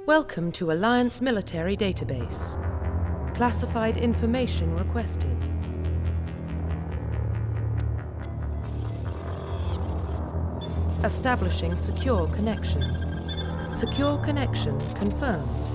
Welcome to Alliance Military Database. Classified information requested. Establishing secure connection. Secure connection confirmed.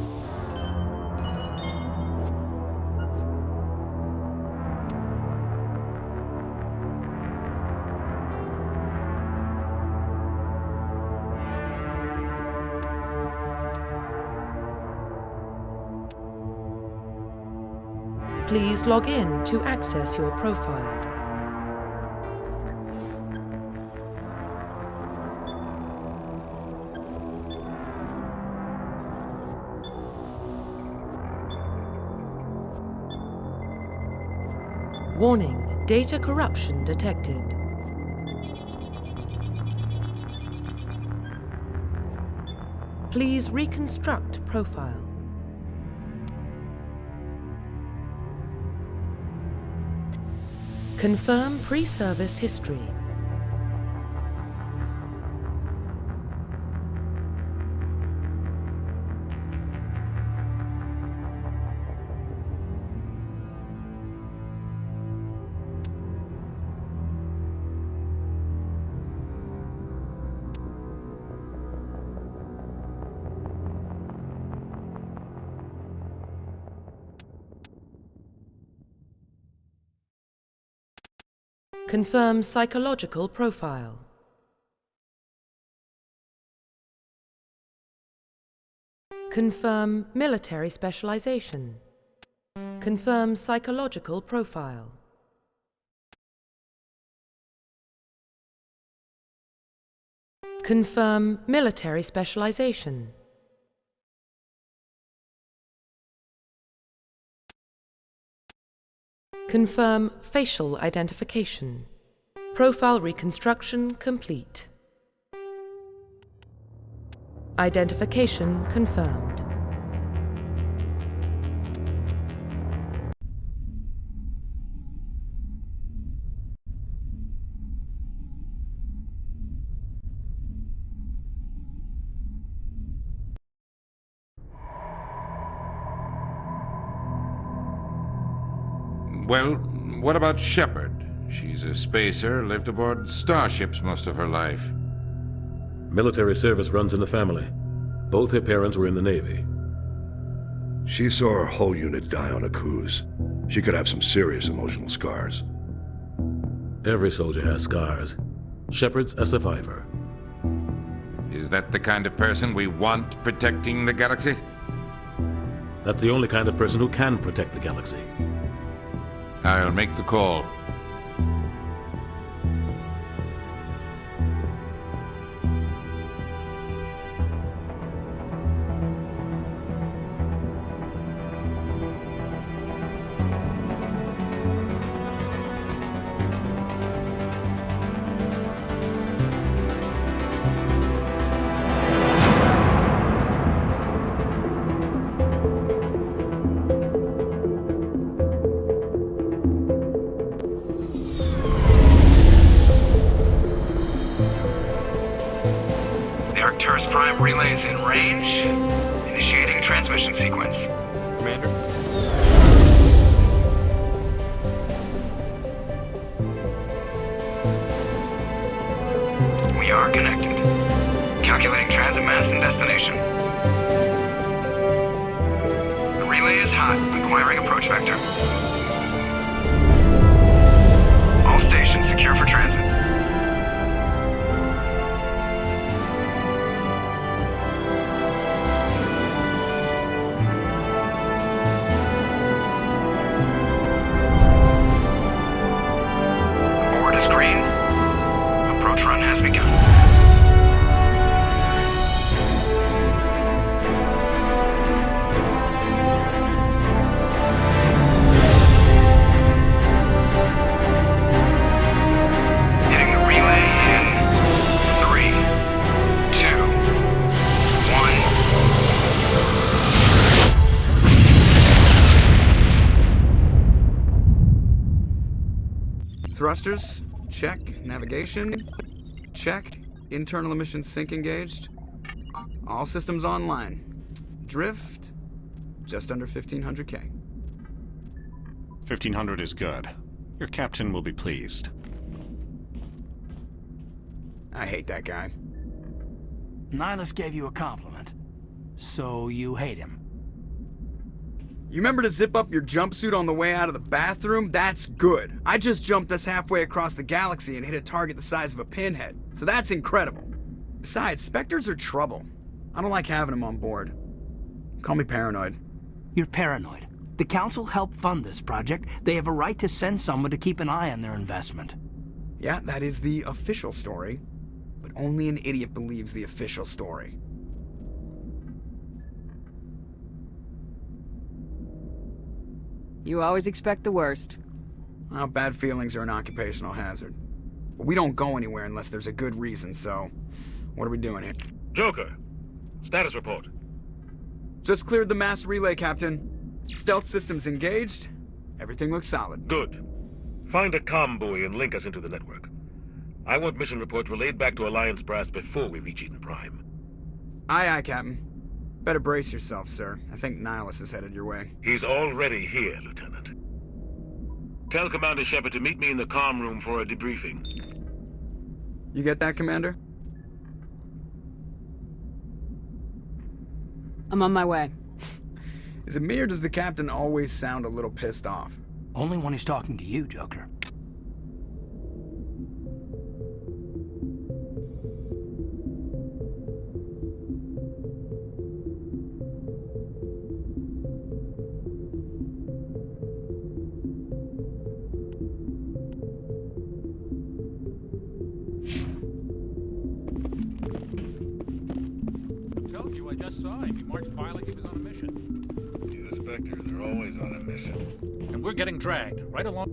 Please log in to access your profile. Warning, data corruption detected. Please reconstruct profile. Confirm pre-service history. Confirm psychological profile. Confirm military specialization. Confirm psychological profile. Confirm military specialization. Confirm facial identification. Profile reconstruction complete. Identification confirmed. Well, what about Shepard? She's a spacer, lived aboard starships most of her life. Military service runs in the family. Both her parents were in the Navy. She saw her whole unit die on a cruise. She could have some serious emotional scars. Every soldier has scars. Shepard's a survivor. Is that the kind of person we want protecting the galaxy? That's the only kind of person who can protect the galaxy. I'll make the call. Prime relays in range. Initiating transmission sequence. Commander? We are connected. Calculating transit mass and destination. The relay is hot, acquiring approach vector. All stations secure for transit. Green. Approach run has begun. Hitting the relay in 3, 2, 1. Thrusters. Check. Navigation. Checked. Internal emissions sync engaged. All systems online. drift, just under 1,500K. 1,500 is good. Your captain will be pleased. I hate that guy. Nihilus gave you a compliment. So you hate him. You remember to zip up your jumpsuit on the way out of the bathroom? That's good. I just jumped us halfway across the galaxy and hit a target the size of a pinhead. So that's incredible. Besides, Spectres are trouble. I don't like having them on board. Call me paranoid. You're paranoid. The Council helped fund this project. They have a right to send someone to keep an eye on their investment. Yeah, that is the official story. But only an idiot believes the official story. You always expect the worst. Well, bad feelings are an occupational hazard. But we don't go anywhere unless there's a good reason, so... what are we doing here? Joker, status report. Just cleared the mass relay, Captain. Stealth systems engaged. Everything looks solid. Good. Find a comm buoy and link us into the network. I want mission reports relayed back to Alliance brass before we reach Eden Prime. Aye, aye, Captain. Better brace yourself, sir. I think Nihilus is headed your way. He's already here, Lieutenant. Tell Commander Shepard to meet me in the comm room for a debriefing. You get that, Commander? I'm on my way. Is it me or does the Captain always sound a little pissed off? Only when he's talking to you, Joker. I just saw him. He marched by like he was on a mission. These inspectors are always on a mission. And we're getting dragged right along.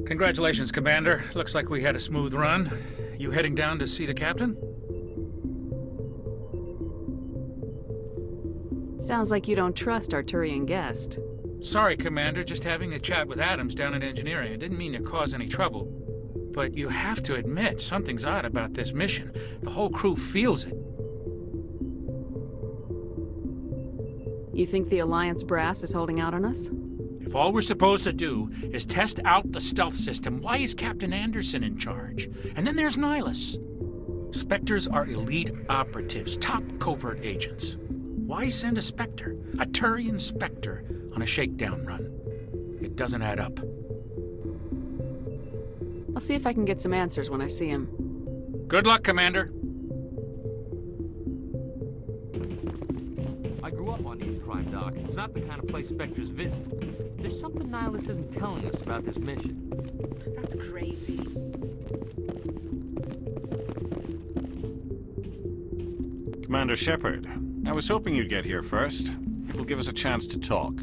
Congratulations, Commander. Looks like we had a smooth run. You heading down to see the captain? Sounds like you don't trust Arturian guest. Sorry, Commander. Just having a chat with Adams down at engineering. I didn't mean to cause any trouble. But you have to admit, something's odd about this mission. The whole crew feels it. You think the Alliance brass is holding out on us? If all we're supposed to do is test out the stealth system, why is Captain Anderson in charge? And then there's Nihilus. Spectres are elite operatives, top covert agents. Why send a Spectre, a Turian Spectre, on a shakedown run? It doesn't add up. I'll see if I can get some answers when I see him. Good luck, Commander. I grew up on Eden Prime, Doc. It's not the kind of place Spectres visit. There's something Nihilus isn't telling us about this mission. That's crazy. Commander Shepard, I was hoping you'd get here first. It will give us a chance to talk.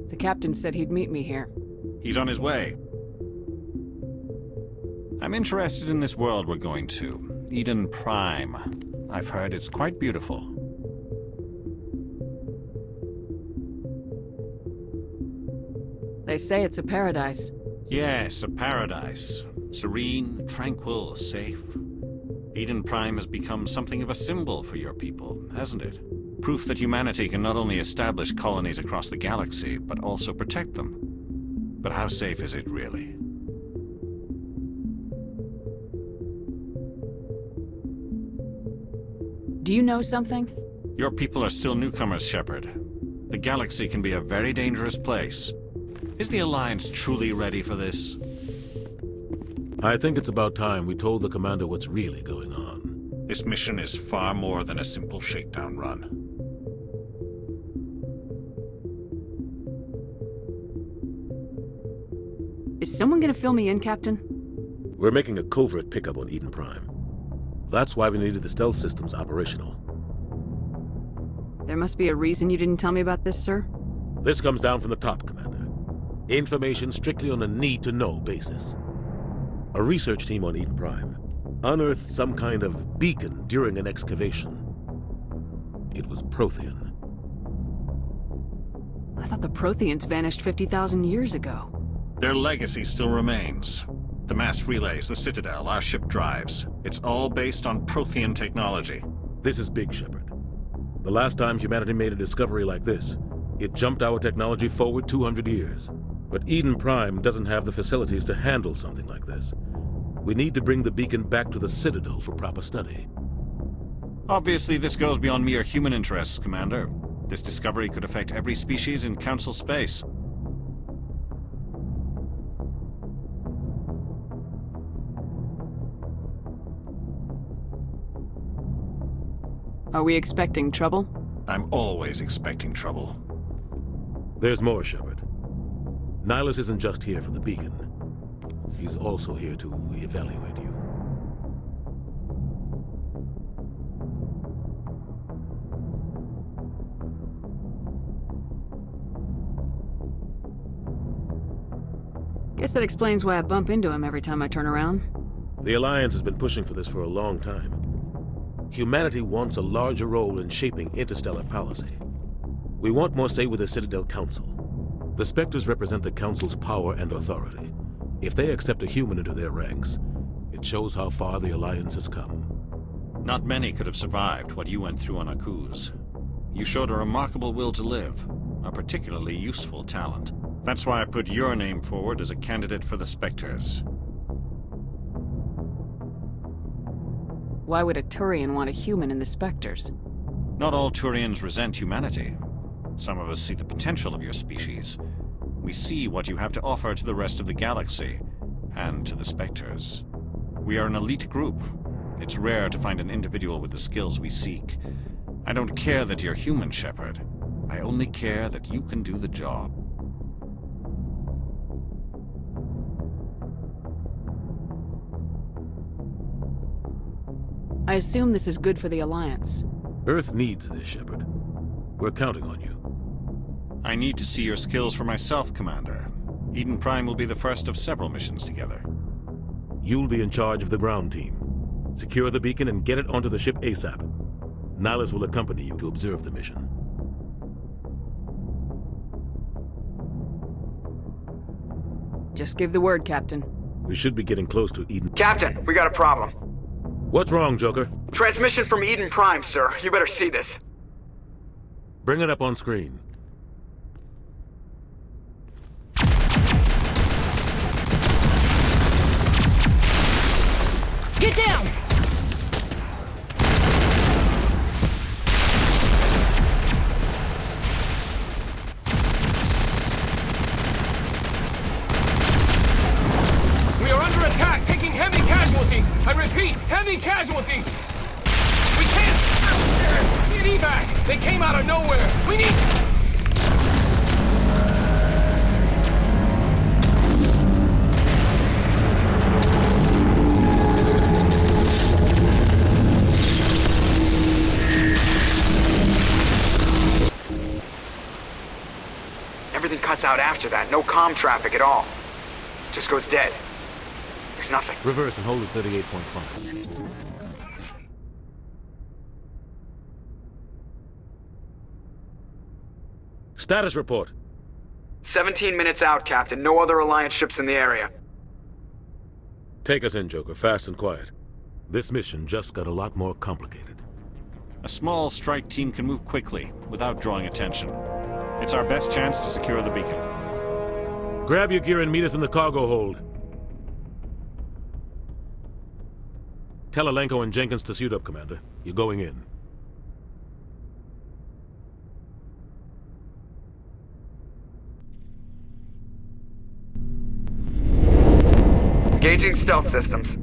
The captain said he'd meet me here. He's on his way. I'm interested in this world we're going to, Eden Prime. I've heard it's quite beautiful. They say it's a paradise. Yes, a paradise. Serene, tranquil, safe. Eden Prime has become something of a symbol for your people, hasn't it? Proof that humanity can not only establish colonies across the galaxy, but also protect them. But how safe is it really? Do you know something? Your people are still newcomers, Shepard. The galaxy can be a very dangerous place. Is the Alliance truly ready for this? I think it's about time we told the Commander what's really going on. This mission is far more than a simple shakedown run. Is someone gonna fill me in, Captain? We're making a covert pickup on Eden Prime. That's why we needed the stealth systems operational. There must be a reason you didn't tell me about this, sir? This comes down from the top, Commander. Information strictly on a need-to-know basis. A research team on Eden Prime unearthed some kind of beacon during an excavation. It was Prothean. I thought the Protheans vanished 50,000 years ago. Their legacy still remains. The mass relays, the Citadel, our ship drives. It's all based on Prothean technology. This is big, Shepard. The last time humanity made a discovery like this, it jumped our technology forward 200 years. But Eden Prime doesn't have the facilities to handle something like this. We need to bring the beacon back to the Citadel for proper study. Obviously, this goes beyond mere human interests, Commander. This discovery could affect every species in Council space. Are we expecting trouble? I'm always expecting trouble. There's more, Shepard. Nihilus isn't just here for the beacon. He's also here to evaluate you. Guess that explains why I bump into him every time I turn around. The Alliance has been pushing for this for a long time. Humanity wants a larger role in shaping interstellar policy. We want more say with the Citadel Council. The Spectres represent the Council's power and authority. If they accept a human into their ranks, it shows how far the Alliance has come. Not many could have survived what you went through on Akuz. You showed a remarkable will to live, a particularly useful talent. That's why I put your name forward as a candidate for the Spectres. Why would a Turian want a human in the Spectres? Not all Turians resent humanity. Some of us see the potential of your species. We see what you have to offer to the rest of the galaxy, and to the Spectres. We are an elite group. It's rare to find an individual with the skills we seek. I don't care that you're human, Shepard. I only care that you can do the job. I assume this is good for the Alliance. Earth needs this, Shepard. We're counting on you. I need to see your skills for myself, Commander. Eden Prime will be the first of several missions together. You'll be in charge of the ground team. Secure the beacon and get it onto the ship ASAP. Nihilus will accompany you to observe the mission. Just give the word, Captain. We should be getting close to Eden. Captain, we got a problem. What's wrong, Joker? Transmission from Eden Prime, sir. You better see this. Bring it up on screen. Get down! We are under attack, taking heavy casualties. I repeat, heavy casualties. We can't. Need evac. They came out of nowhere. We need. Everything cuts out after that. No comm traffic at all. Just goes dead. There's nothing. Reverse and hold at 38.5. Status report. 17 minutes out, Captain. No other Alliance ships in the area. Take us in, Joker, fast and quiet. This mission just got a lot more complicated. A small strike team can move quickly, without drawing attention. It's our best chance to secure the beacon. Grab your gear and meet us in the cargo hold. Tell Alenko and Jenkins to suit up, Commander. You're going in. Engaging stealth systems.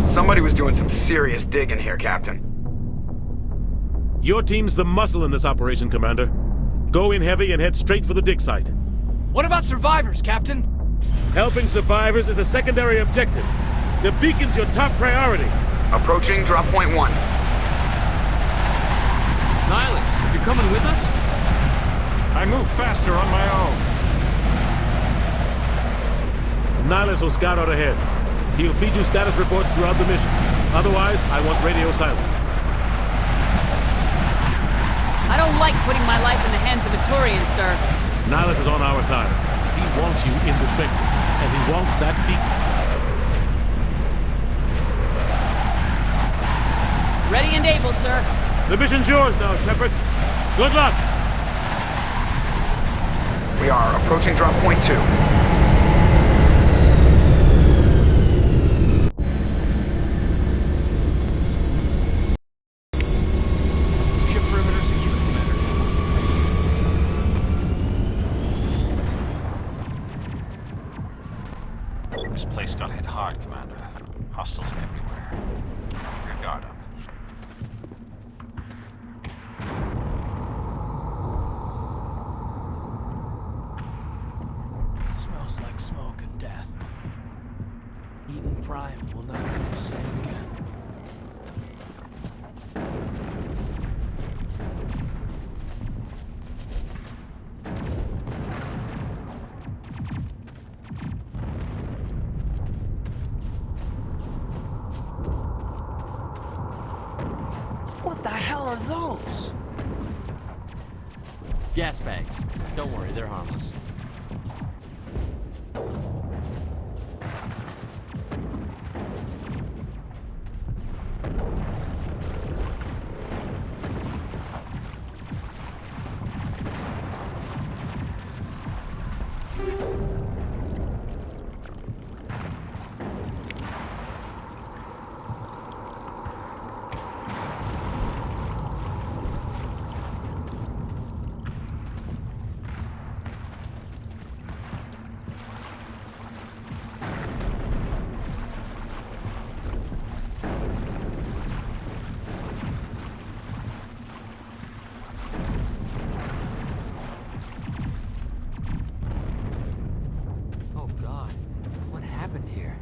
Somebody was doing some serious digging here, Captain. Your team's the muscle in this operation, Commander. Go in heavy and head straight for the dig site. What about survivors, Captain? Helping survivors is a secondary objective. The beacon's your top priority. Approaching drop point 1. Nihilus, you're coming with us? I move faster on my own. Nihilus will scout out ahead. He'll feed you status reports throughout the mission. Otherwise, I want radio silence. I don't like putting my life in the hands of a Turian, sir. Nihilus is on our side. He wants you in the Spectres, and he wants that beacon. Ready and able, sir. The mission's yours now, Shepard. Good luck! We are approaching drop point 2. Ship perimeter secure, Commander. This place got hit hard, Commander. Hostiles everywhere. Keep your guard up. Smells like smoke and death. Eden Prime will never be the same again. What the hell are those? Gas bags. Don't worry, they're harmless. Oh God, what happened here?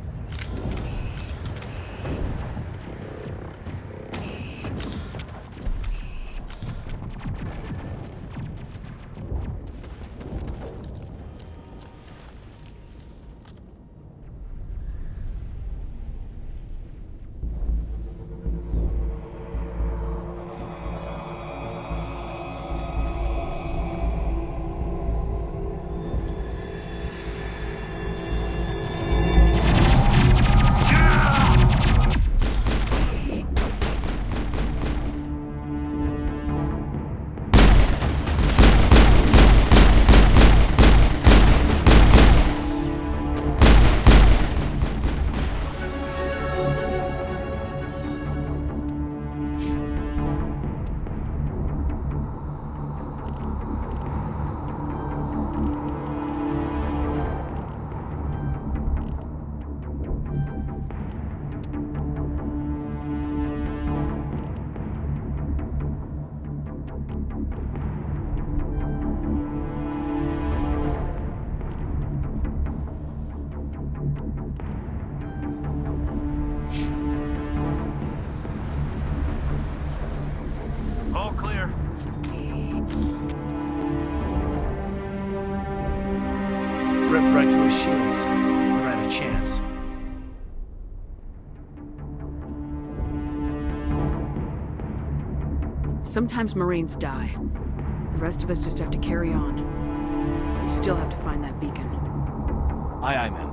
All clear. Ripped right through his shields. Never had a chance. Sometimes Marines die. The rest of us just have to carry on. We still have to find that beacon. Aye, aye, ma'am.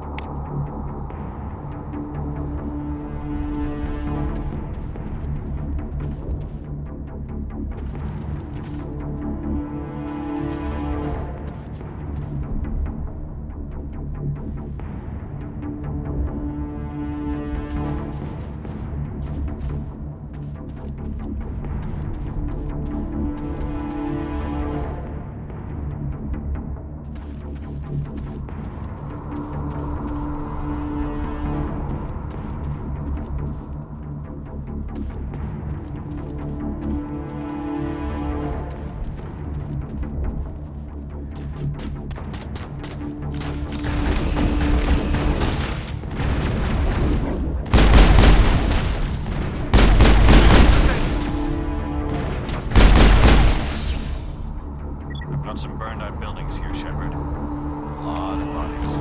Got some burned out buildings here, Shepard. A lot of bodies.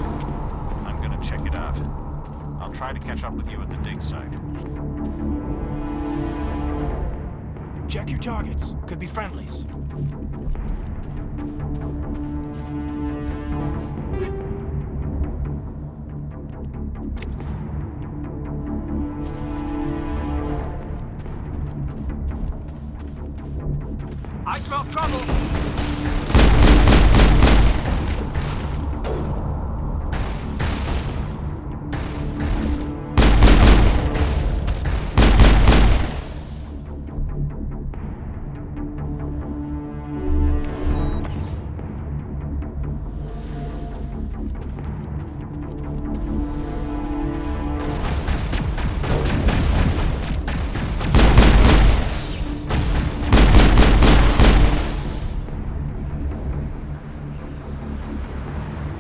I'm gonna check it out. I'll try to catch up with you at the dig site. Check your targets. Could be friendlies. I smell trouble.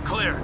Clear.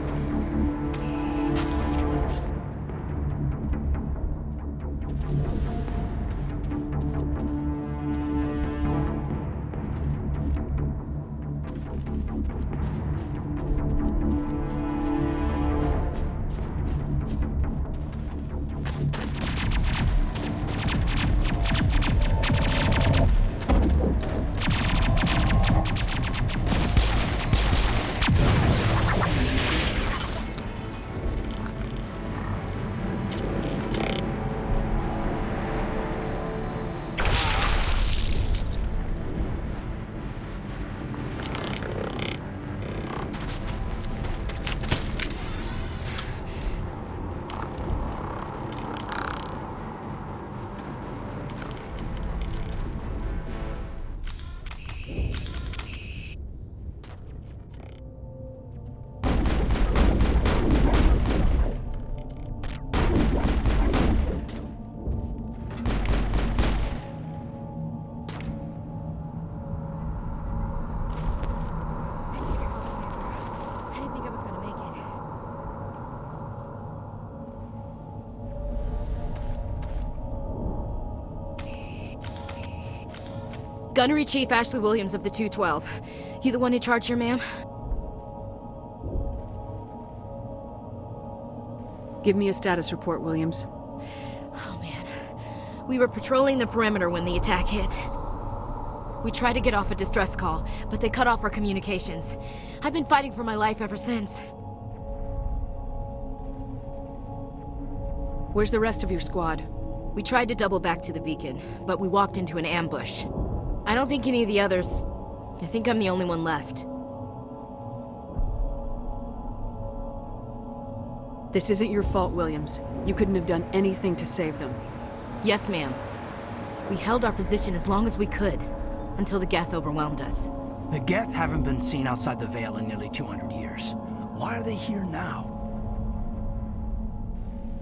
Gunnery Chief Ashley Williams of the 212. You the one in charge here, ma'am? Give me a status report, Williams. Oh, man. We were patrolling the perimeter when the attack hit. We tried to get off a distress call, but they cut off our communications. I've been fighting for my life ever since. Where's the rest of your squad? We tried to double back to the beacon, but we walked into an ambush. I don't think any of the others... I think I'm the only one left. This isn't your fault, Williams. You couldn't have done anything to save them. Yes, ma'am. We held our position as long as we could, until the Geth overwhelmed us. The Geth haven't been seen outside the Veil in nearly 200 years. Why are they here now?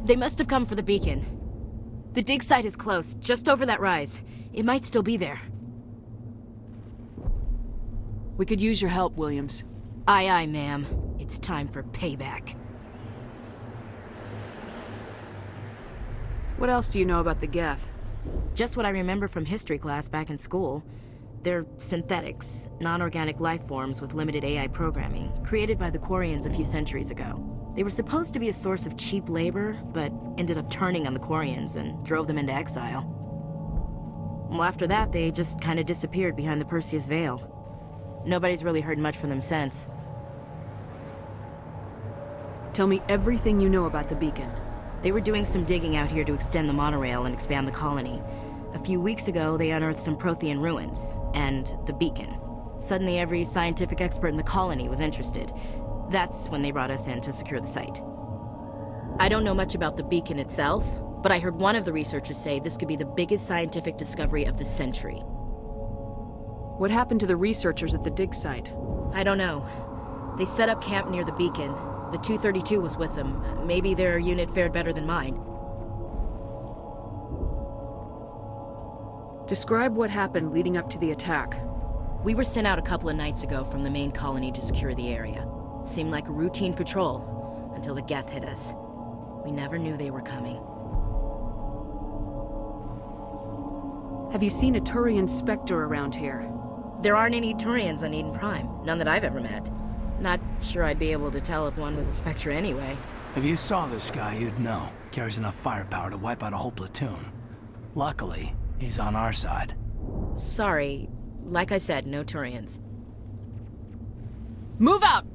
They must have come for the beacon. The dig site is close, just over that rise. It might still be there. We could use your help, Williams. Aye, aye, ma'am. It's time for payback. What else do you know about the Geth? Just what I remember from history class back in school. They're synthetics, non-organic life forms with limited AI programming, created by the Quarians a few centuries ago. They were supposed to be a source of cheap labor, but ended up turning on the Quarians and drove them into exile. Well, after that, they just kind of disappeared behind the Perseus Veil. Nobody's really heard much from them since. Tell me everything you know about the beacon. They were doing some digging out here to extend the monorail and expand the colony. A few weeks ago, they unearthed some Prothean ruins, and the beacon. Suddenly, every scientific expert in the colony was interested. That's when they brought us in to secure the site. I don't know much about the beacon itself, but I heard one of the researchers say this could be the biggest scientific discovery of the century. What happened to the researchers at the dig site? I don't know. They set up camp near the beacon. The 232 was with them. Maybe their unit fared better than mine. Describe what happened leading up to the attack. We were sent out a couple of nights ago from the main colony to secure the area. Seemed like a routine patrol, until the Geth hit us. We never knew they were coming. Have you seen a Turian Spectre around here? There aren't any Turians on Eden Prime. None that I've ever met. Not sure I'd be able to tell if one was a Spectre anyway. If you saw this guy, you'd know. Carries enough firepower to wipe out a whole platoon. Luckily, he's on our side. Sorry. Like I said, no Turians. Move out!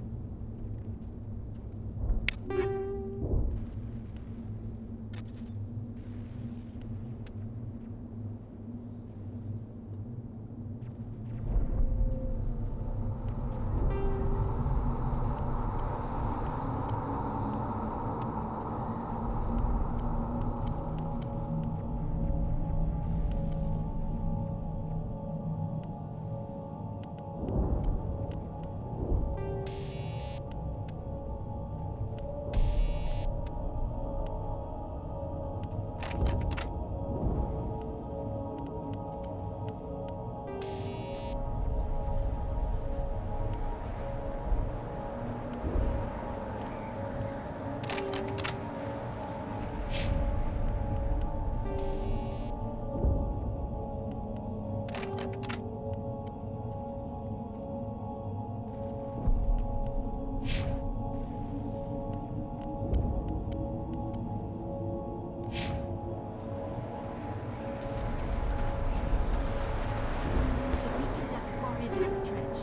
trench.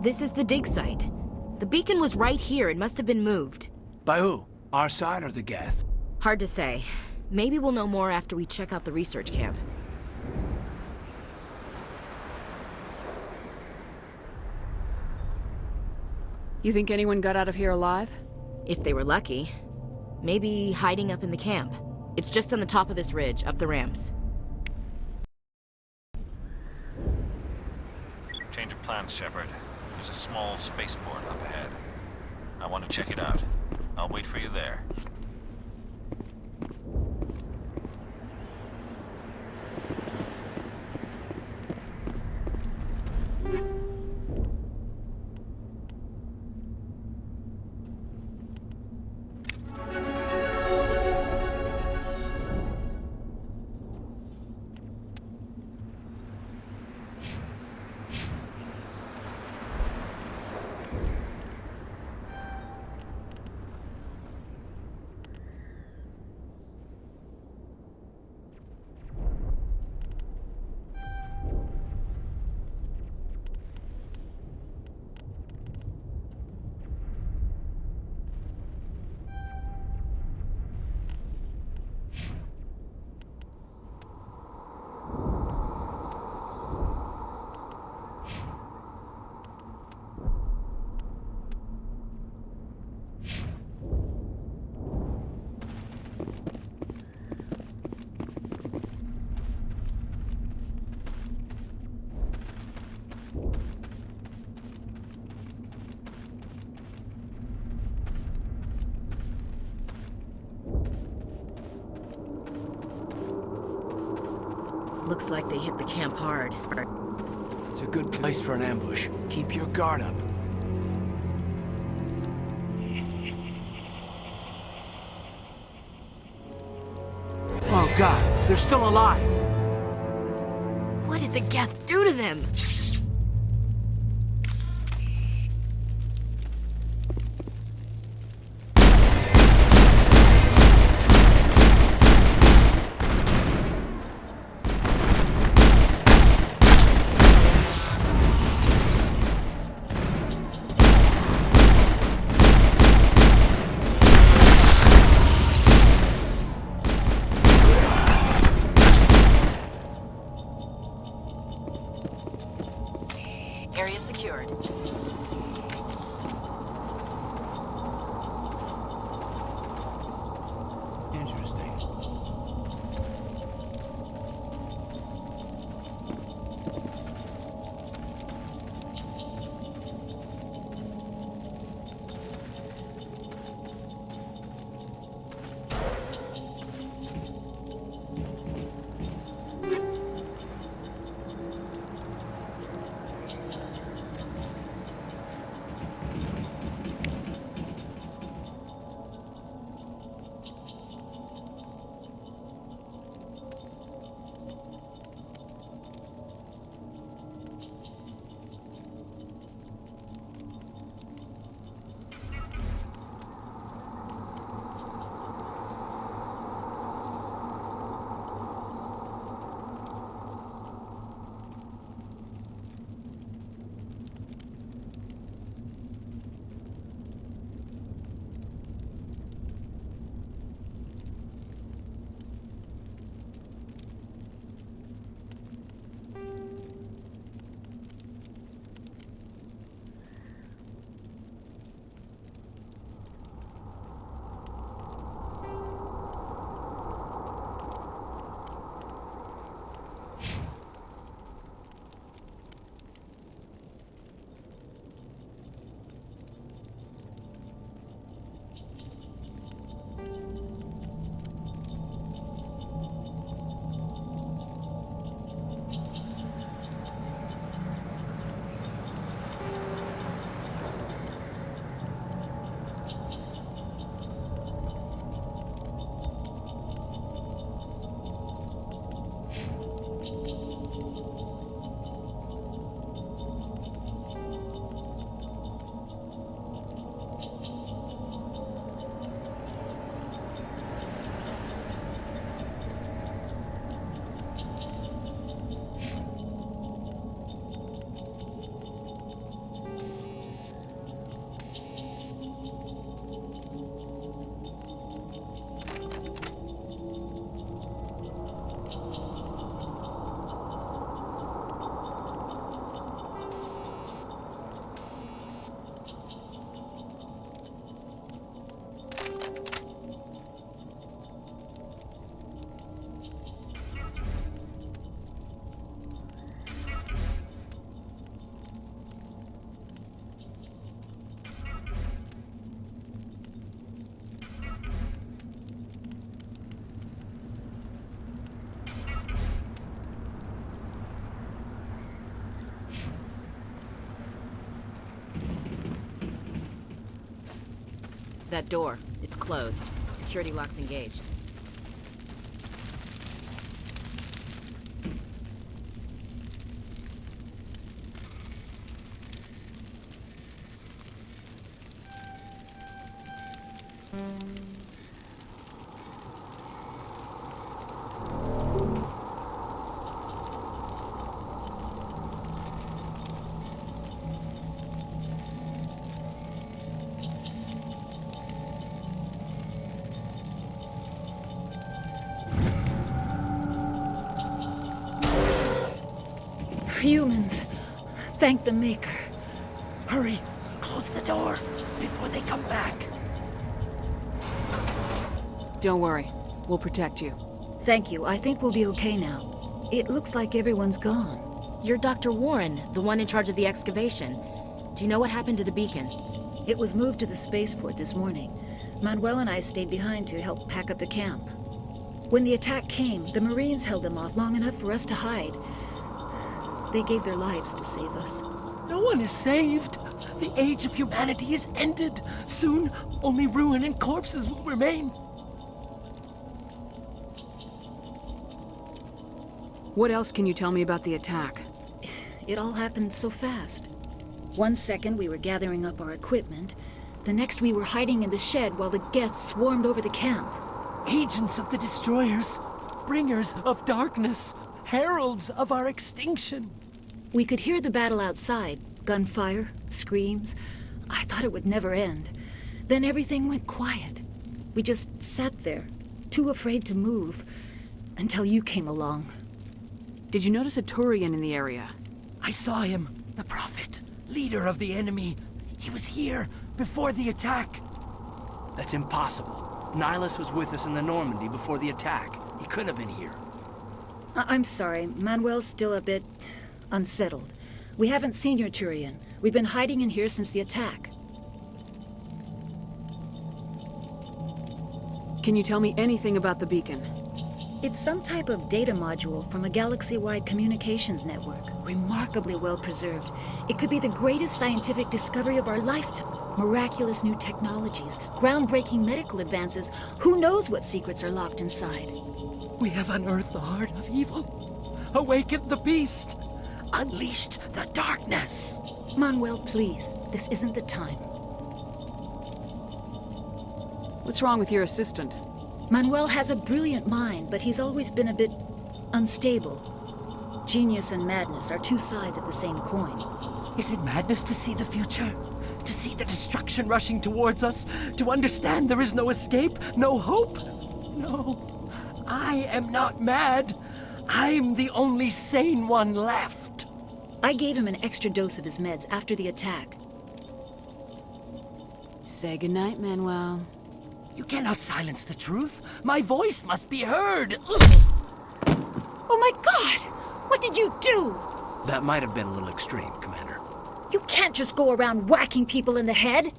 This is the dig site. The beacon was right here. It must have been moved. By who? Our side or the Geth? Hard to say. Maybe we'll know more after we check out the research camp. You think anyone got out of here alive? If they were lucky. Maybe hiding up in the camp. It's just on the top of this ridge, up the ramps. Change of plans, Shepard. There's a small spaceport up ahead. I want to check it out. I'll wait for you there. Looks like they hit the camp hard. It's a good place for an ambush. Keep your guard up. Oh God, they're still alive! What did the Geth do to them? Area secured. Interesting. That door. It's closed. Security lock's engaged. Humans. Thank the Maker. Hurry. Close the door before they come back. Don't worry. We'll protect you. Thank you. I think we'll be okay now. It looks like everyone's gone. You're Dr. Warren, the one in charge of the excavation. Do you know what happened to the beacon? It was moved to the spaceport this morning. Manuel and I stayed behind to help pack up the camp. When the attack came, the Marines held them off long enough for us to hide. They gave their lives to save us. No one is saved. The age of humanity is ended. Soon, only ruin and corpses will remain. What else can you tell me about the attack? It all happened so fast. 1 second we were gathering up our equipment. The next we were hiding in the shed while the Geth swarmed over the camp. Agents of the destroyers, bringers of darkness, heralds of our extinction. We could hear the battle outside. Gunfire, screams. I thought it would never end. Then everything went quiet. We just sat there, too afraid to move, until you came along. Did you notice a Turian in the area? I saw him, the Prophet, leader of the enemy. He was here before the attack. That's impossible. Nihilus was with us in the Normandy before the attack. He couldn't have been here. I'm sorry. Manuel's still a bit unsettled. We haven't seen your Turian. We've been hiding in here since the attack. Can you tell me anything about the beacon? It's some type of data module from a galaxy-wide communications network. Remarkably well preserved. It could be the greatest scientific discovery of our lifetime. Miraculous new technologies, groundbreaking medical advances. Who knows what secrets are locked inside? We have unearthed the heart of evil, awakened the beast, unleashed the darkness. Manuel, please. This isn't the time. What's wrong with your assistant? Manuel has a brilliant mind, but he's always been a bit unstable. Genius and madness are two sides of the same coin. Is it madness to see the future? To see the destruction rushing towards us? To understand there is no escape? No hope? No. I am not mad. I'm the only sane one left. I gave him an extra dose of his meds after the attack. Say goodnight, Manuel. You cannot silence the truth. My voice must be heard. Oh my God! What did you do? That might have been a little extreme, Commander. You can't just go around whacking people in the head.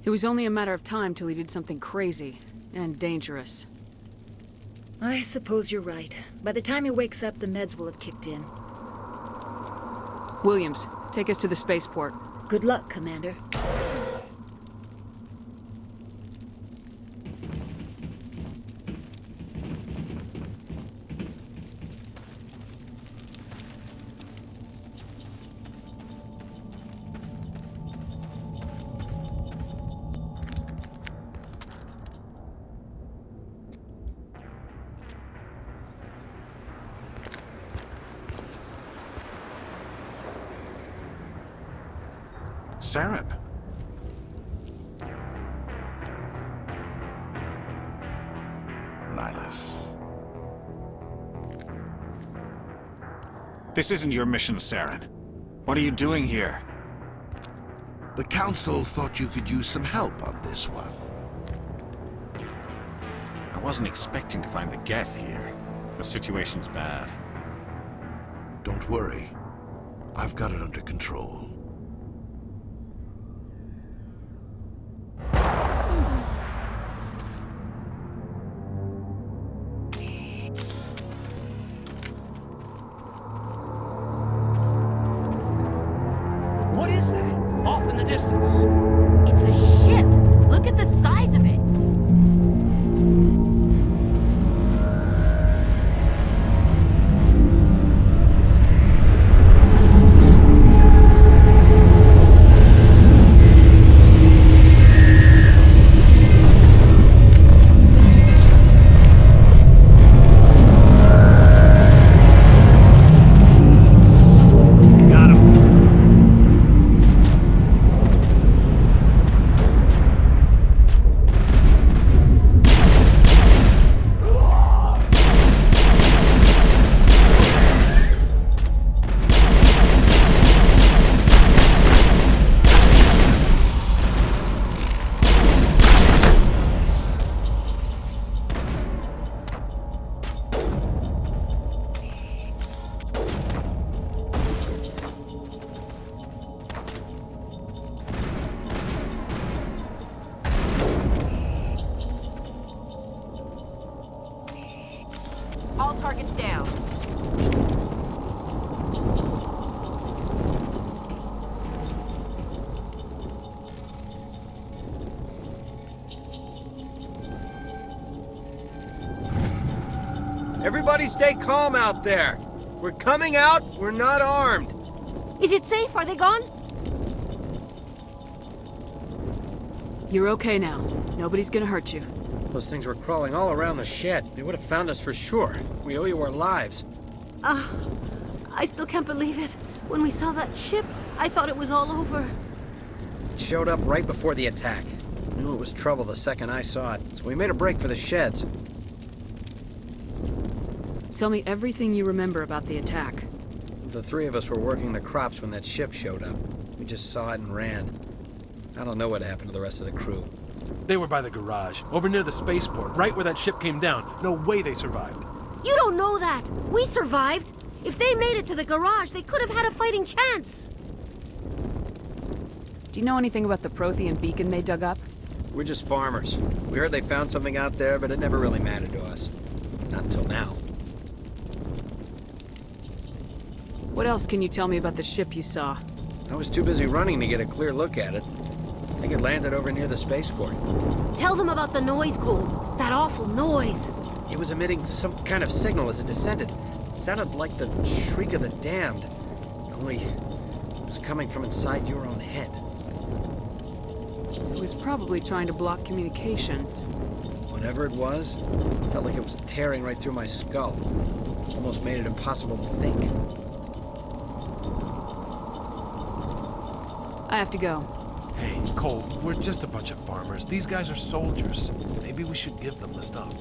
It was only a matter of time till he did something crazy and dangerous. I suppose you're right. By the time he wakes up, the meds will have kicked in. Williams, take us to the spaceport. Good luck, Commander. Saren. Nihilus. This isn't your mission, Saren. What are you doing here? The Council thought you could use some help on this one. I wasn't expecting to find the Geth here. The situation's bad. Don't worry. I've got it under control. the distance. It's a ship. Look at the size of it. All targets down. Everybody stay calm out there. We're coming out, we're not armed. Is it safe? Are they gone? You're okay now. Nobody's gonna hurt you. Those things were crawling all around the shed. They would have found us for sure. We owe you our lives. I still can't believe it. When we saw that ship, I thought it was all over. It showed up right before the attack. I knew it was trouble the second I saw it, so we made a break for the sheds. Tell me everything you remember about the attack. The three of us were working the crops when that ship showed up. We just saw it and ran. I don't know what happened to the rest of the crew. They were by the garage, over near the spaceport, right where that ship came down. No way they survived. You don't know that. We survived. If they made it to the garage, they could have had a fighting chance. Do you know anything about the Prothean beacon they dug up? We're just farmers. We heard they found something out there, but it never really mattered to us. Not until now. What else can you tell me about the ship you saw? I was too busy running to get a clear look at it. I think it landed over near the spaceport. Tell them about the noise, Cole. That awful noise. It was emitting some kind of signal as it descended. It sounded like the shriek of the damned. Only it was coming from inside your own head. It was probably trying to block communications. Whatever it was, it felt like it was tearing right through my skull. Almost made it impossible to think. I have to go. Hey, Cole, we're just a bunch of farmers. These guys are soldiers. Maybe we should give them the stuff.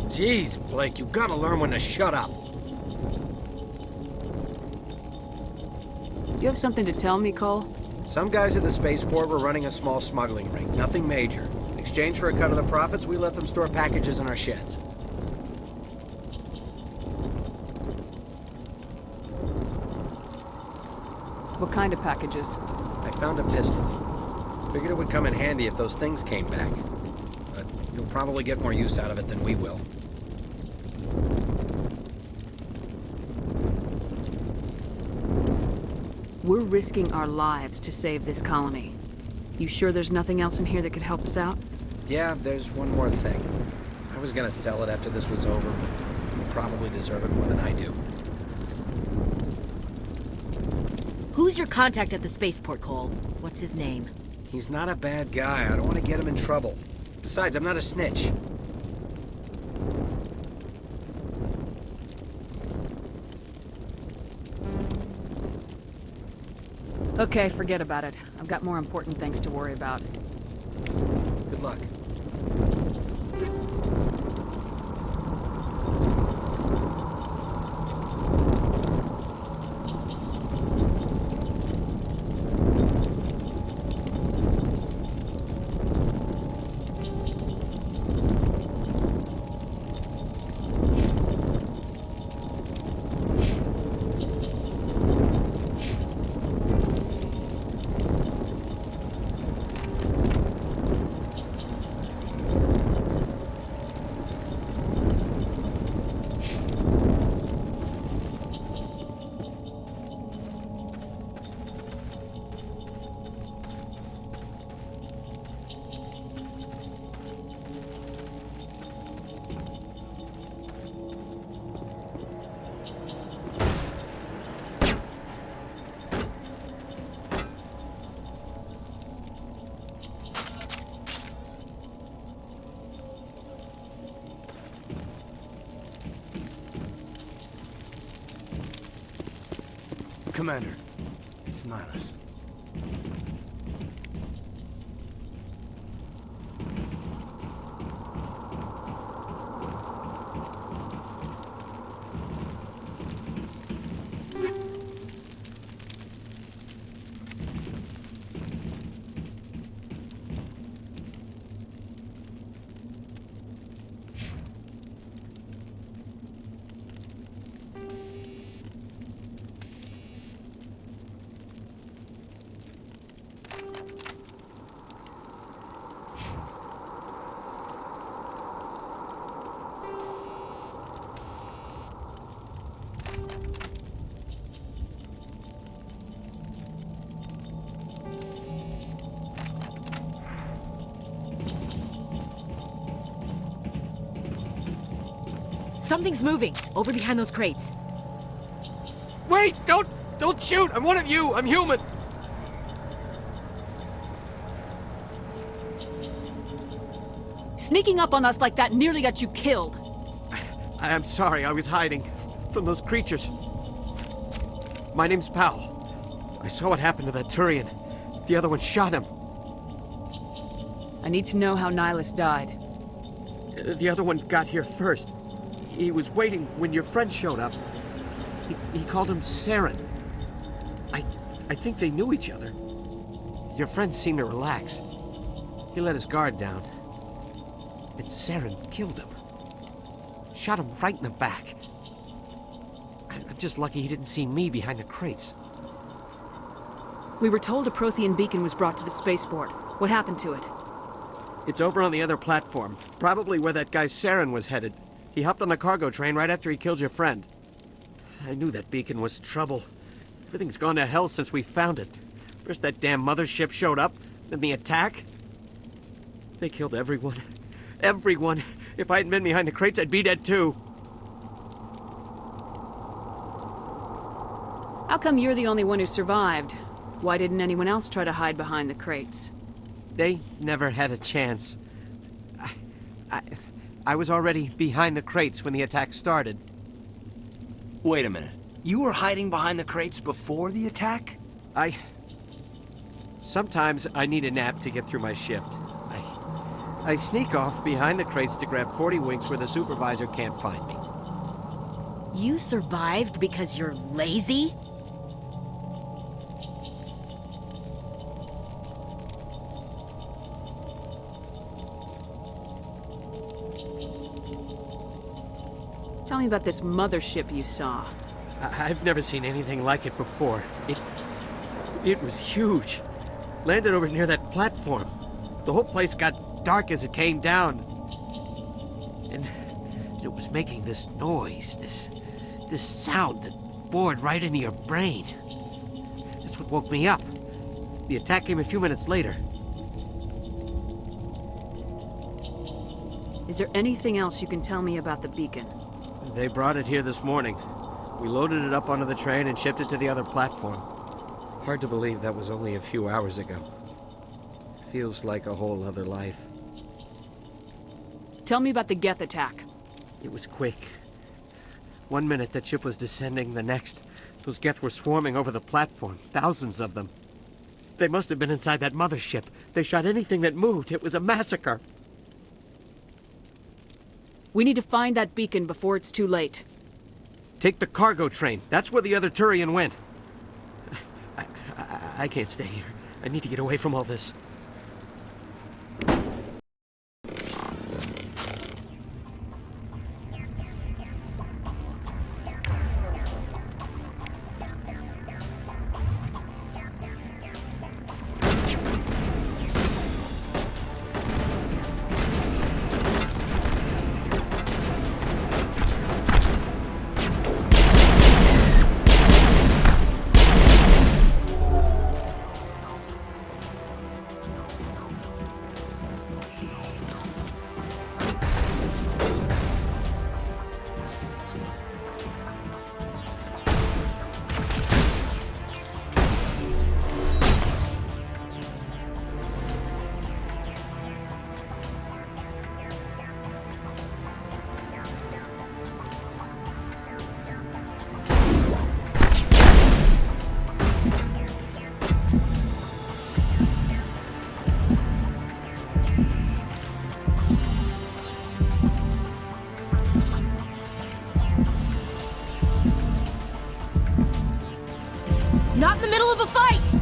Jeez, Blake, you gotta learn when to shut up. You have something to tell me, Cole? Some guys at the spaceport were running a small smuggling ring. Nothing major. In exchange for a cut of the profits, we let them store packages in our sheds. What kind of packages? I found a pistol. Figured it would come in handy if those things came back. But you'll probably get more use out of it than we will. We're risking our lives to save this colony. You sure there's nothing else in here that could help us out? Yeah, there's one more thing. I was gonna sell it after this was over, but you probably deserve it more than I do. Who's your contact at the spaceport, Cole? What's his name? He's not a bad guy. I don't want to get him in trouble. Besides, I'm not a snitch. Okay, forget about it. I've got more important things to worry about. Good luck. Commander. It's Nihilus. Something's moving, over behind those crates. Wait! Don't shoot! I'm one of you! I'm human! Sneaking up on us like that nearly got you killed. I'm sorry, I was hiding from those creatures. My name's Powell. I saw what happened to that Turian. The other one shot him. I need to know how Nihilus died. The other one got here first. He was waiting when your friend showed up. He called him Saren. I think they knew each other. Your friend seemed to relax. He let his guard down. And Saren killed him. Shot him right in the back. I'm just lucky he didn't see me behind the crates. We were told a Prothean beacon was brought to the spaceport. What happened to it? It's over on the other platform. Probably where that guy Saren was headed. He hopped on the cargo train right after he killed your friend. I knew that beacon was trouble. Everything's gone to hell since we found it. First that damn mothership showed up, then the attack. They killed everyone. Everyone. If I hadn't been behind the crates, I'd be dead too. How come you're the only one who survived? Why didn't anyone else try to hide behind the crates? They never had a chance. I was already behind the crates when the attack started. Wait a minute. You were hiding behind the crates before the attack? Sometimes I need a nap to get through my shift. I sneak off behind the crates to grab 40 winks where the supervisor can't find me. You survived because you're lazy? Tell me about this mothership you saw. I've never seen anything like it before. It was huge. Landed over near that platform. The whole place got dark as it came down. And it was making this noise, this sound that bored right into your brain. That's what woke me up. The attack came a few minutes later. Is there anything else you can tell me about the beacon? They brought it here this morning. We loaded it up onto the train and shipped it to the other platform. Hard to believe that was only a few hours ago. Feels like a whole other life. Tell me about the Geth attack. It was quick. 1 minute that ship was descending, the next, those Geth were swarming over the platform. Thousands of them. They must have been inside that mothership. They shot anything that moved. It was a massacre. We need to find that beacon before it's too late. Take the cargo train. That's where the other Turian went. I can't stay here. I need to get away from all this. middle of a fight!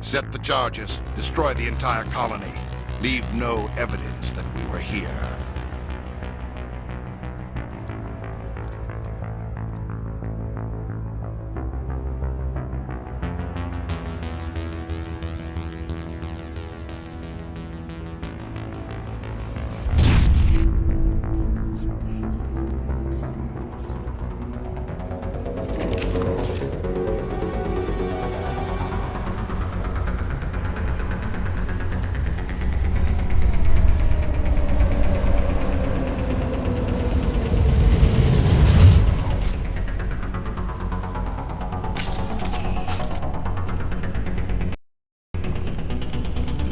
Set the charges. Destroy the entire colony. Leave no evidence that we were here.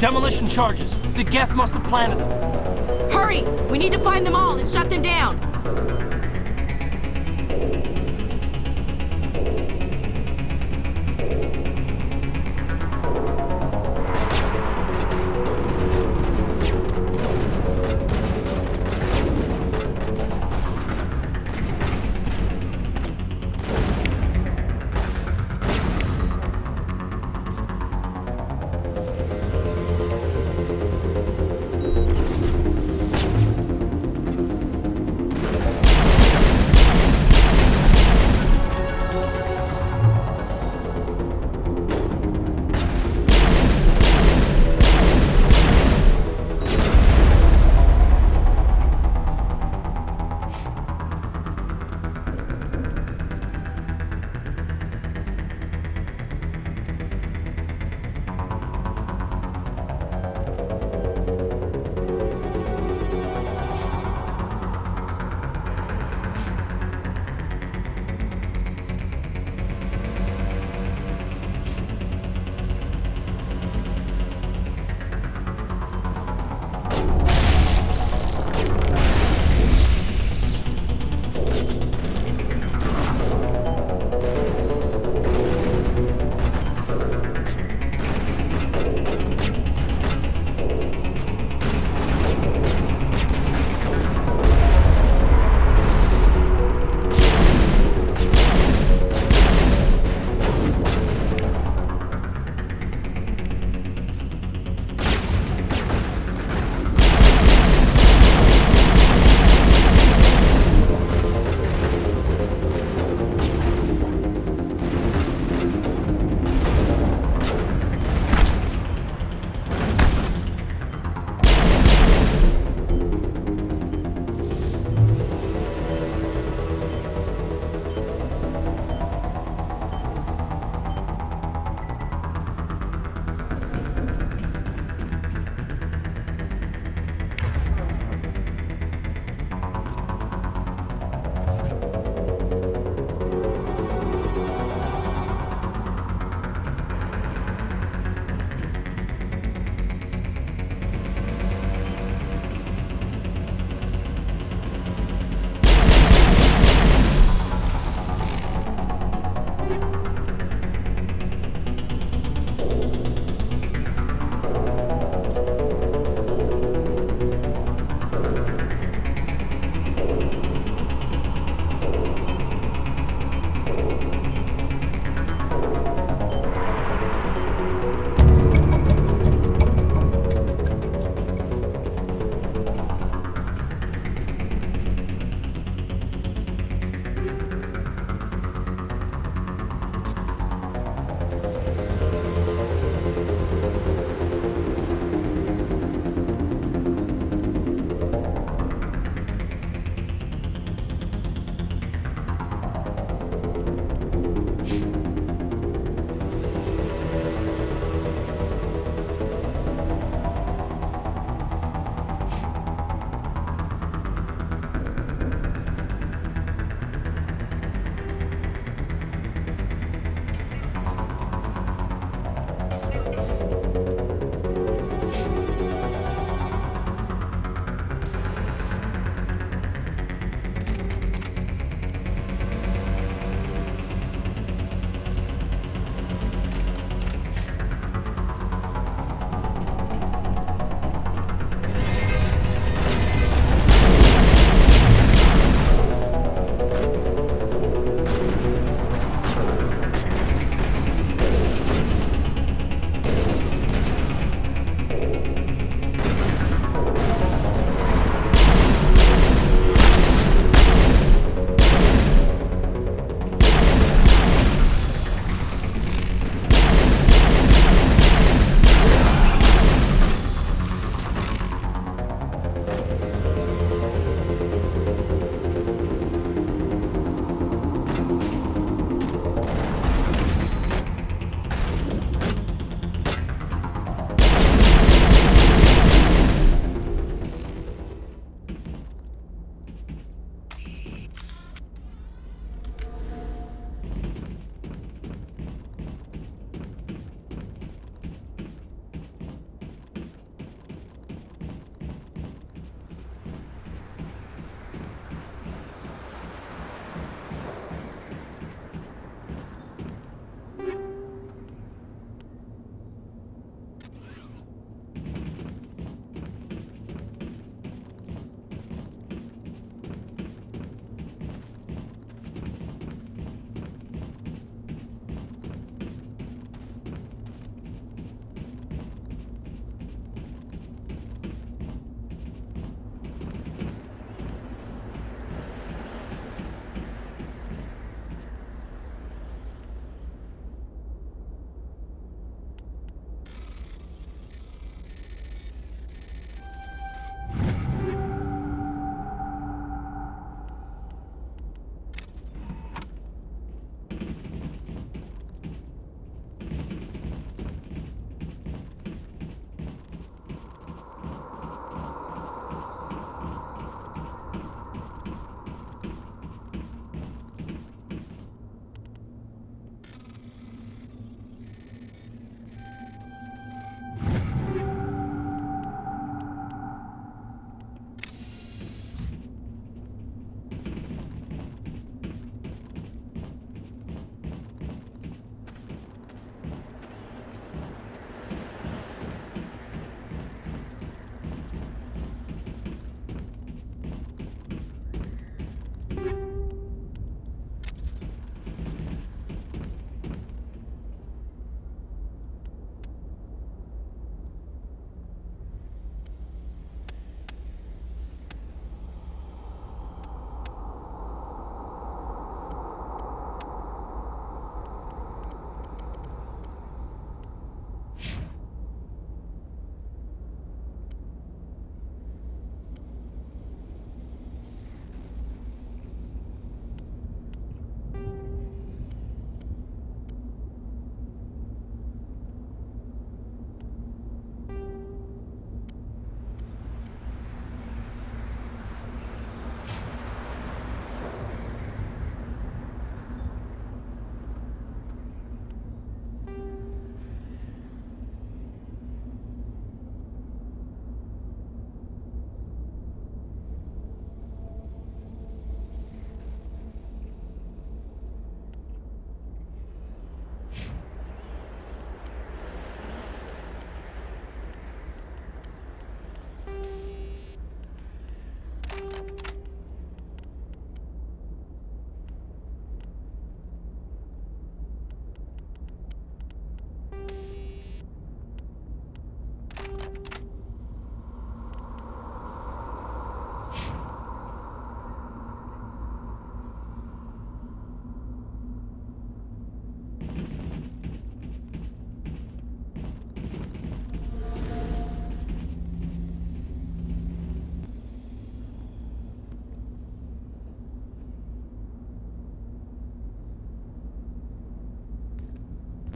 Demolition charges. The Geth must have planted them. Hurry! We need to find them all and shut them down.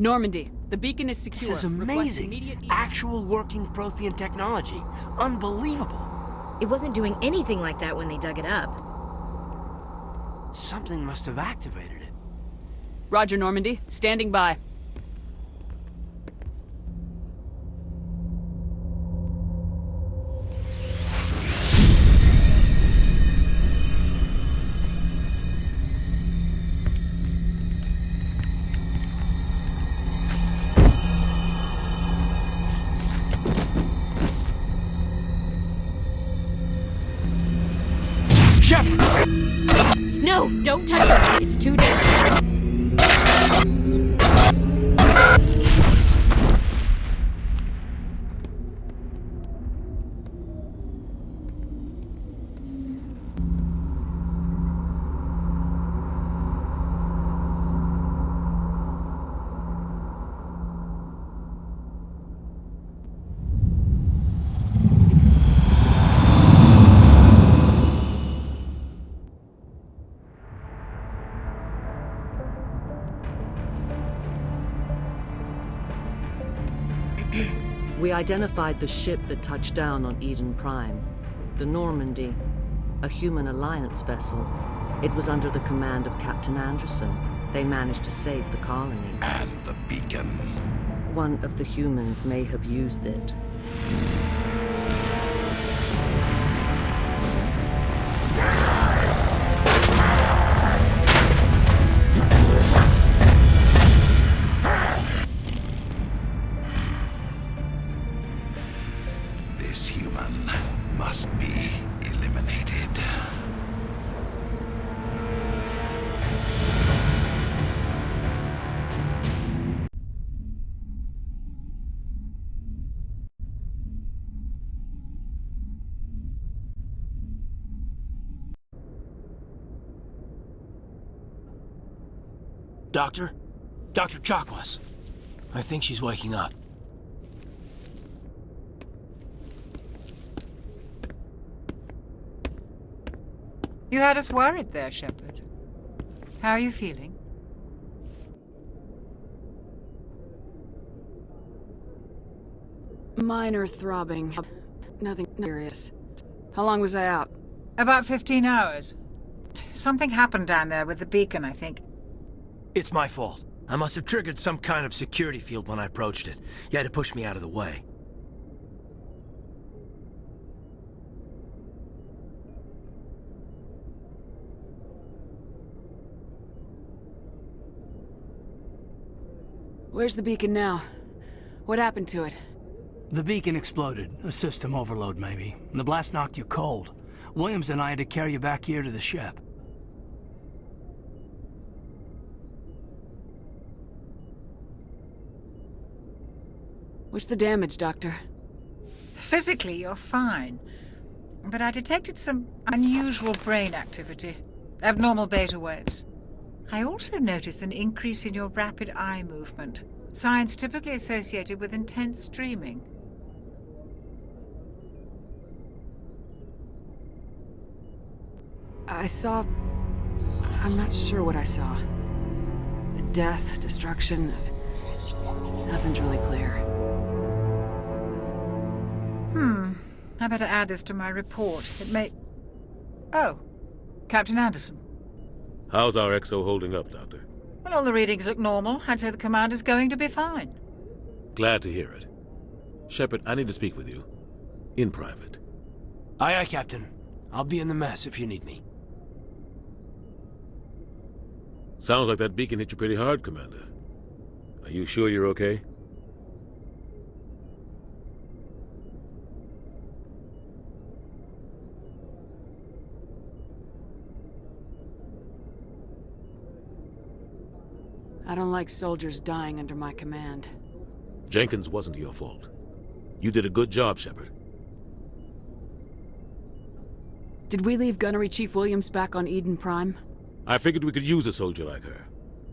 Normandy, the beacon is secure. This is Request amazing. immediate Actual working Prothean technology. Unbelievable. It wasn't doing anything like that when they dug it up. Something must have activated it. Roger, Normandy. Standing by. No, don't touch it. It's too dangerous. We identified the ship that touched down on Eden Prime, the Normandy, a human alliance vessel. It was under the command of Captain Anderson. They managed to save the colony. And the beacon. One of the humans may have used it. This human must be eliminated. Doctor? Dr. Chakwas. I think she's waking up. You had us worried there, Shepard. How are you feeling? Minor throbbing. Nothing serious. How long was I out? About 15 hours. Something happened down there with the beacon, I think. It's my fault. I must have triggered some kind of security field when I approached it. You had to push me out of the way. Where's the beacon now? What happened to it? The beacon exploded. A system overload, maybe. The blast knocked you cold. Williams and I had to carry you back here to the ship. What's the damage, Doctor? Physically, you're fine. But I detected some unusual brain activity. Abnormal beta waves. I also noticed an increase in your rapid eye movement. Signs typically associated with intense dreaming. I saw... I'm not sure what I saw. Death, destruction... Nothing's really clear. I better add this to my report. It may... Oh, Captain Anderson. How's our XO holding up, Doctor? Well, all the readings look normal. I'd say the commander's going to be fine. Glad to hear it. Shepard, I need to speak with you. In private. Aye, aye, Captain. I'll be in the mess if you need me. Sounds like that beacon hit you pretty hard, Commander. Are you sure you're okay? I don't like soldiers dying under my command. Jenkins wasn't your fault. You did a good job, Shepard. Did we leave Gunnery Chief Williams back on Eden Prime? I figured we could use a soldier like her.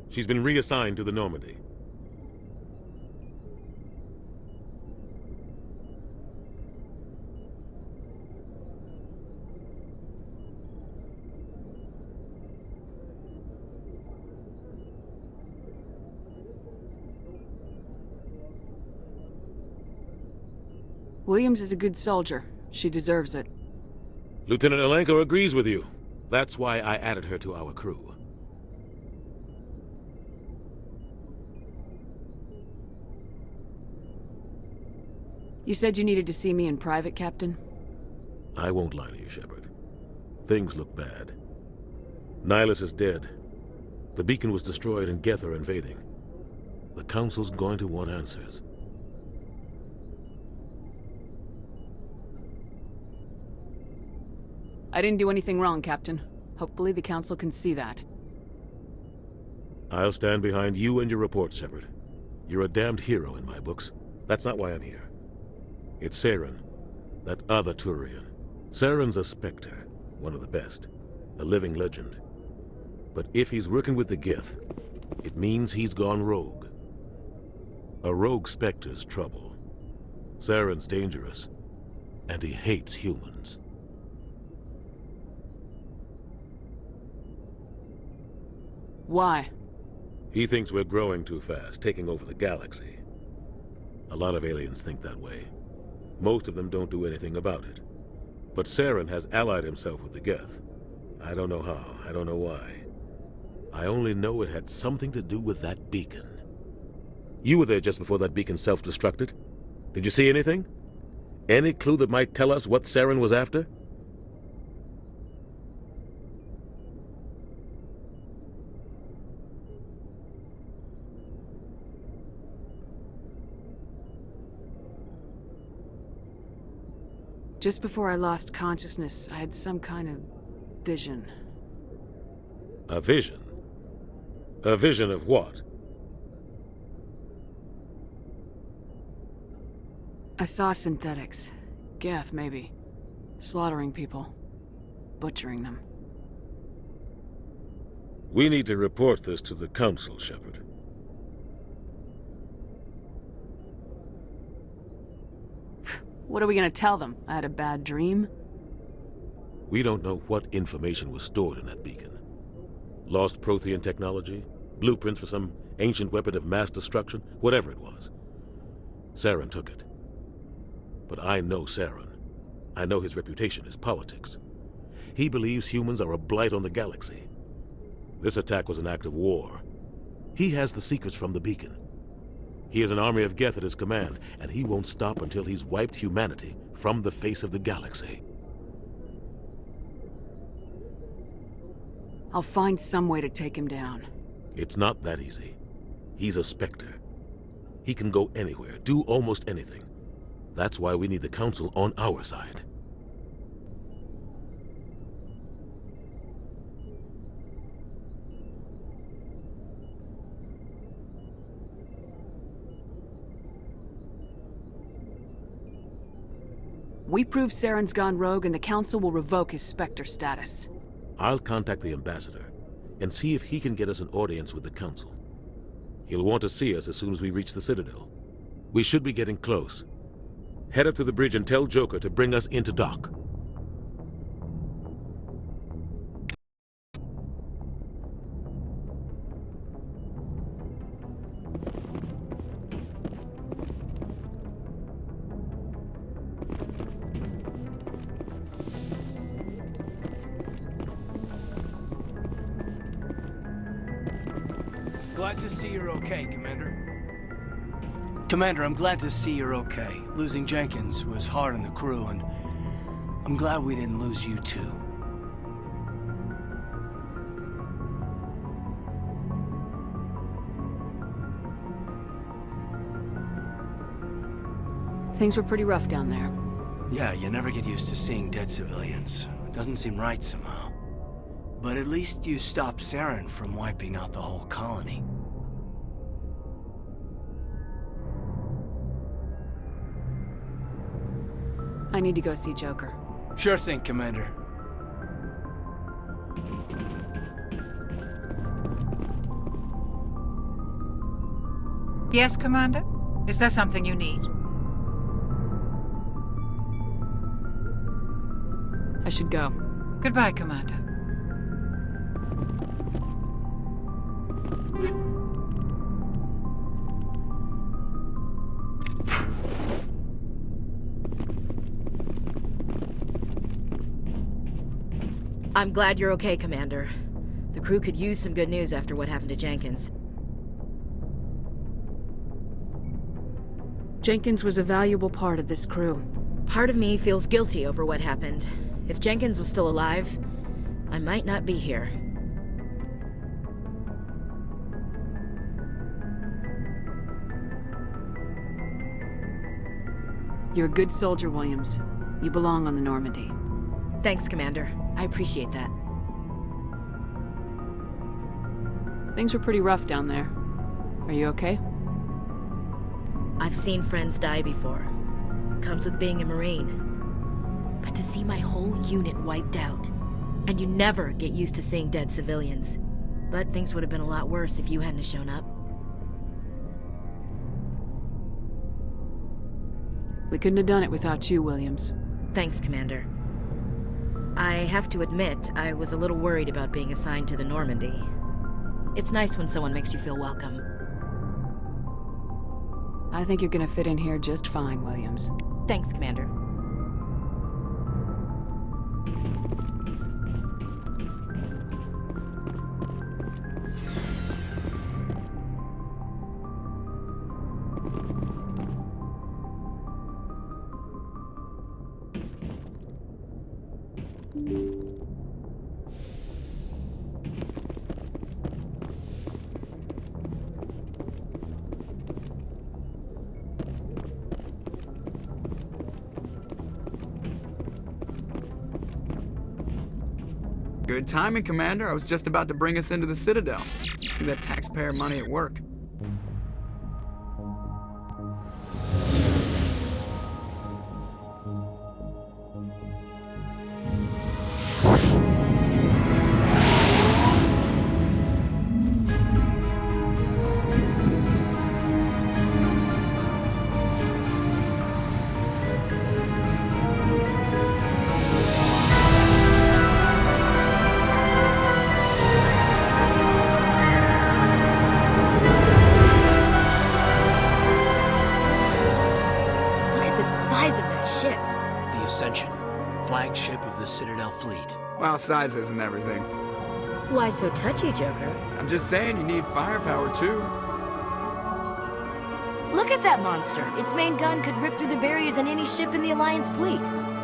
She's been reassigned to the Normandy. Williams is a good soldier. She deserves it. Lieutenant Alenko agrees with you. That's why I added her to our crew. You said you needed to see me in private, Captain? I won't lie to you, Shepard. Things look bad. Nihilus is dead. The beacon was destroyed and Geth are invading. The Council's going to want answers. I didn't do anything wrong, Captain. Hopefully the Council can see that. I'll stand behind you and your report, Shepard. You're a damned hero in my books. That's not why I'm here. It's Saren, that other Turian. Saren's a Spectre, one of the best. A living legend. But if he's working with the Geth, it means he's gone rogue. A rogue Spectre's trouble. Saren's dangerous, and he hates humans. Why? He thinks we're growing too fast, taking over the galaxy. A lot of aliens think that way. Most of them don't do anything about it. But Saren has allied himself with the Geth. I don't know how, I don't know why. I only know it had something to do with that beacon. You were there just before that beacon self-destructed. Did you see anything? Any clue that might tell us what Saren was after? Just before I lost consciousness, I had some kind of vision. A vision? A vision of what? I saw synthetics. Geth, maybe. Slaughtering people. Butchering them. We need to report this to the Council, Shepard. What are we gonna tell them? I had a bad dream? We don't know what information was stored in that beacon. Lost Prothean technology? Blueprints for some ancient weapon of mass destruction? Whatever it was. Saren took it. But I know Saren. I know his reputation is politics. He believes humans are a blight on the galaxy. This attack was an act of war. He has the secrets from the beacon. He has an army of Geth at his command, and he won't stop until he's wiped humanity from the face of the galaxy. I'll find some way to take him down. It's not that easy. He's a Spectre. He can go anywhere, do almost anything. That's why we need the Council on our side. We prove Saren's gone rogue and the Council will revoke his Spectre status. I'll contact the Ambassador and see if he can get us an audience with the Council. He'll want to see us as soon as we reach the Citadel. We should be getting close. Head up to the bridge and tell Joker to bring us into dock. Glad to see you're okay, Commander. Commander, I'm glad to see you're okay. Losing Jenkins was hard on the crew, and I'm glad we didn't lose you too. Things were pretty rough down there. Yeah, you never get used to seeing dead civilians. It doesn't seem right somehow. But at least you stopped Saren from wiping out the whole colony. I need to go see Joker. Sure thing, Commander. Yes, Commander? Is there something you need? I should go. Goodbye, Commander. I'm glad you're okay, Commander. The crew could use some good news after what happened to Jenkins. Jenkins was a valuable part of this crew. Part of me feels guilty over what happened. If Jenkins was still alive, I might not be here. You're a good soldier, Williams. You belong on the Normandy. Thanks, Commander. I appreciate that. Things were pretty rough down there. Are you okay? I've seen friends die before. Comes with being a Marine. But to see my whole unit wiped out, and you never get used to seeing dead civilians. But things would have been a lot worse if you hadn't shown up. We couldn't have done it without you, Williams. Thanks, Commander. I have to admit, I was a little worried about being assigned to the Normandy. It's nice when someone makes you feel welcome. I think you're gonna fit in here just fine, Williams. Thanks, Commander. Good timing, Commander. I was just about to bring us into the Citadel. See that taxpayer money at work. Flagship of the Citadel fleet. Well, size isn't everything. Why so touchy, Joker? I'm just saying you need firepower, too. Look at that monster! Its main gun could rip through the barriers in any ship in the Alliance fleet.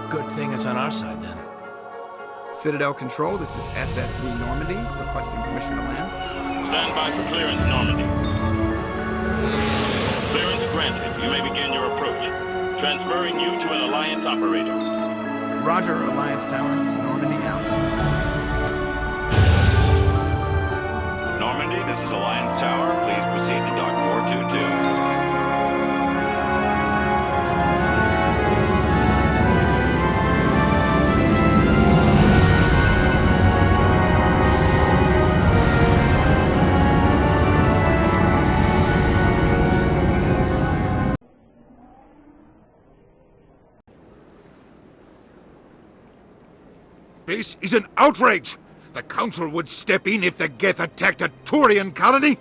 Good thing it's on our side, then. Citadel Control, this is SSV Normandy, requesting permission to land. Stand by for clearance, Normandy. Clearance granted. You may begin your approach. Transferring you to an Alliance operator. Roger, Alliance Tower. Normandy out. Normandy, this is Alliance Tower. Please proceed to Dock 422. This is an outrage! The Council would step in if the Geth attacked a Turian colony?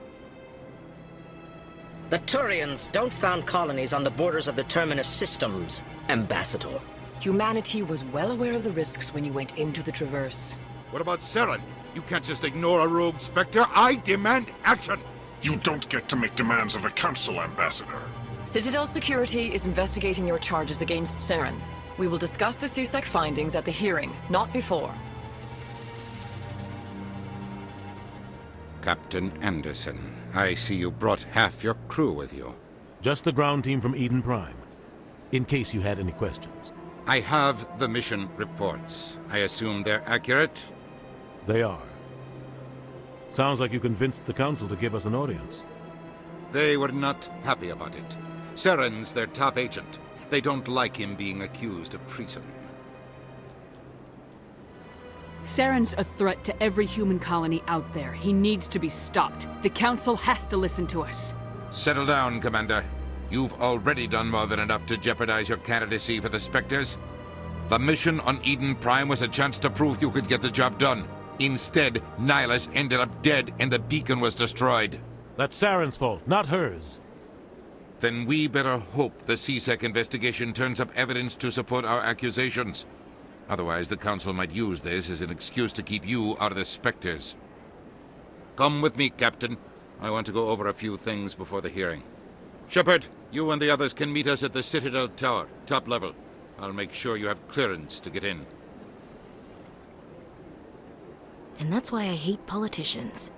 The Turians don't found colonies on the borders of the Terminus systems, Ambassador. Humanity was well aware of the risks when you went into the Traverse. What about Saren? You can't just ignore a rogue Spectre. I demand action! You don't get to make demands of the Council, Ambassador. Citadel Security is investigating your charges against Saren. We will discuss the CSEC findings at the hearing, not before. Captain Anderson, I see you brought half your crew with you. Just the ground team from Eden Prime, in case you had any questions. I have the mission reports. I assume they're accurate? They are. Sounds like you convinced the Council to give us an audience. They were not happy about it. Saren's their top agent. They don't like him being accused of treason. Saren's a threat to every human colony out there. He needs to be stopped. The Council has to listen to us. Settle down, Commander. You've already done more than enough to jeopardize your candidacy for the Spectres. The mission on Eden Prime was a chance to prove you could get the job done. Instead, Nihilus ended up dead and the beacon was destroyed. That's Saren's fault, not hers. Then we better hope the CSEC investigation turns up evidence to support our accusations. Otherwise, the Council might use this as an excuse to keep you out of the Spectres. Come with me, Captain. I want to go over a few things before the hearing. Shepard, you and the others can meet us at the Citadel Tower, top level. I'll make sure you have clearance to get in. And that's why I hate politicians.